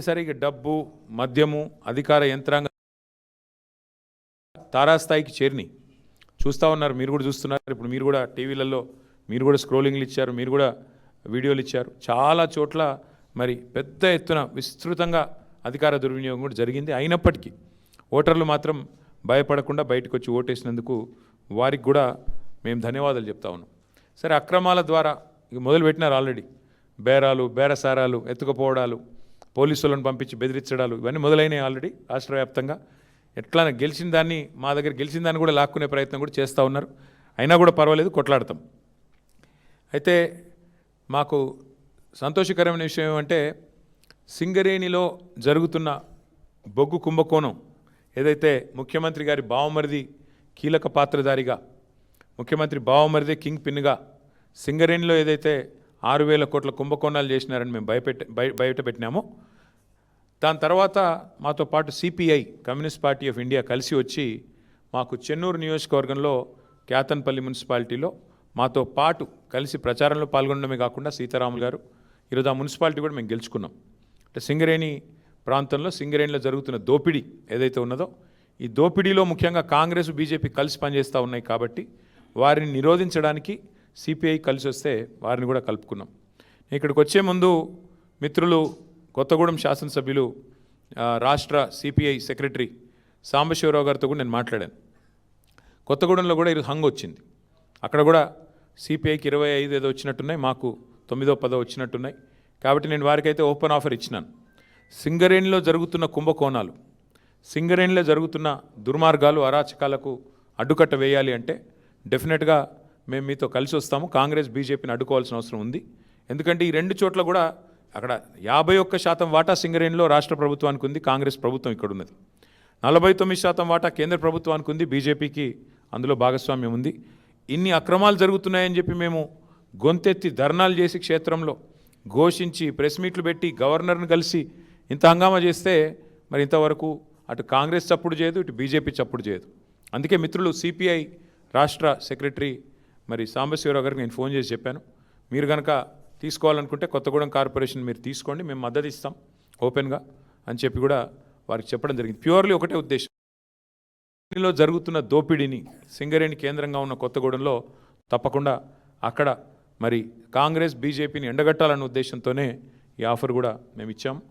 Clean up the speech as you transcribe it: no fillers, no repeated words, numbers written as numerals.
సరిగా డబ్బు మద్యము అధికార యంత్రాంగం తారాస్థాయికి చేరిని చూస్తూ ఉన్నారు. మీరు కూడా చూస్తున్నారు. ఇప్పుడు మీరు కూడా టీవీలలో మీరు కూడా స్క్రోలింగ్లు ఇచ్చారు, మీరు కూడా వీడియోలు ఇచ్చారు. చాలా చోట్ల మరి పెద్ద ఎత్తున విస్తృతంగా అధికార దుర్వినియోగం కూడా జరిగింది. అయినప్పటికీ ఓటర్లు మాత్రం భయపడకుండా బయటకు వచ్చి ఓటేసినందుకు వారికి కూడా మేము ధన్యవాదాలు చెప్తా ఉన్నాం. సరే, అక్రమాల ద్వారా ఇక మొదలుపెట్టినారు ఆల్రెడీ. బేరాలు, బేరసారాలు, ఎత్తుకుపోవడాలు, పోలీసులను పంపించి బెదిరించడాలు ఇవన్నీ మొదలైనవి ఆల్రెడీ రాష్ట్ర వ్యాప్తంగా. ఎట్లా గెలిచిన దాన్ని మా దగ్గర గెలిచిన దాన్ని కూడా లాక్కునే ప్రయత్నం కూడా చేస్తూ ఉన్నారు. అయినా కూడా పర్వాలేదు, కొట్లాడతాం. అయితే మాకు సంతోషకరమైన విషయం ఏమంటే సింగరేణిలో జరుగుతున్న బొగ్గు కుంభకోణం ఏదైతే ముఖ్యమంత్రి గారి బావమరిది కీలక పాత్రధారిగా, ముఖ్యమంత్రి బావమరిదే కింగ్ పిన్గా సింగరేణిలో ఏదైతే 6,000 కోట్ల కుంభకోణాలు చేసినారని మేము బయట పెట్టినామో, దాని తర్వాత మాతో పాటు CPI communist party of India కలిసి వచ్చి మాకు చెన్నూరు నియోజకవర్గంలో క్యాతన్పల్లి మున్సిపాలిటీలో మాతో పాటు కలిసి ప్రచారంలో పాల్గొనడమే కాకుండా సీతారాములు గారు ఈరోజు ఆ మున్సిపాలిటీ కూడా మేము గెలుచుకున్నాం. అంటే సింగరేణి ప్రాంతంలో సింగరేణిలో జరుగుతున్న దోపిడీ ఏదైతే ఉన్నదో, ఈ దోపిడీలో ముఖ్యంగా కాంగ్రెస్ బీజేపీ కలిసి పనిచేస్తూ ఉన్నాయి కాబట్టి వారిని నిరోధించడానికి సిపిఐ కలిసి వస్తే వారిని కూడా కలుపుకున్నాం. ఇక్కడికి వచ్చే ముందు మిత్రులు కొత్తగూడెం శాసనసభ్యులు రాష్ట్ర సిపిఐ సెక్రటరీ సాంబశివరావు గారితో కూడా నేను మాట్లాడాను. కొత్తగూడెంలో కూడా ఈరోజు హంగ్ వచ్చింది. అక్కడ కూడా సిపిఐకి 25 ఏదో వచ్చినట్టున్నాయి, మాకు 9దో 10దో వచ్చినట్టున్నాయి. కాబట్టి నేను వారికైతే ఓపెన్ ఆఫర్ ఇచ్చినాను. సింగరేణిలో జరుగుతున్న కుంభకోణాలు, సింగరేణిలో జరుగుతున్న దుర్మార్గాలు, అరాచకాలకు అడ్డుకట్ట వేయాలి అంటే డెఫినెట్గా మేము మీతో కలిసి వస్తాము. కాంగ్రెస్ బీజేపీని అడ్డుకోవాల్సిన అవసరం ఉంది. ఎందుకంటే ఈ రెండు చోట్ల కూడా అక్కడ 51% వాటా సింగరేణిలో రాష్ట్ర ప్రభుత్వానికి ఉంది, కాంగ్రెస్ ప్రభుత్వం ఇక్కడ ఉన్నది. 49% వాటా కేంద్ర ప్రభుత్వానికి ఉంది, బీజేపీకి అందులో భాగస్వామ్యం ఉంది. ఇన్ని అక్రమాలు జరుగుతున్నాయని చెప్పి మేము గొంతెత్తి ధర్నాలు చేసి క్షేత్రంలో ఘోషించి ప్రెస్ మీట్లు పెట్టి గవర్నర్ని కలిసి ఇంత హంగామా చేస్తే మరి ఇంతవరకు అటు కాంగ్రెస్ చప్పుడు చేయదు, ఇటు బీజేపీ చప్పుడు చేయదు. అందుకే మిత్రులు సిపిఐ రాష్ట్ర సెక్రటరీ మరి సాంబశివరావు గారికి నేను ఫోన్ చేసి చెప్పాను, మీరు కనుక తీసుకోవాలనుకుంటే కొత్తగూడెం కార్పొరేషన్ మీరు తీసుకోండి, మేము మద్దతు ఇస్తాం ఓపెన్గా అని చెప్పి కూడా వారికి చెప్పడం జరిగింది. ప్యూర్లీ ఒకటే ఉద్దేశం, సింగరేణిలో జరుగుతున్న దోపిడీని సింగరేణి కేంద్రంగా ఉన్న కొత్తగూడెంలో తప్పకుండా అక్కడ మరి కాంగ్రెస్ బీజేపీని ఎండగట్టాలన్న ఉద్దేశంతోనే ఈ ఆఫర్ కూడా మేము ఇచ్చాము.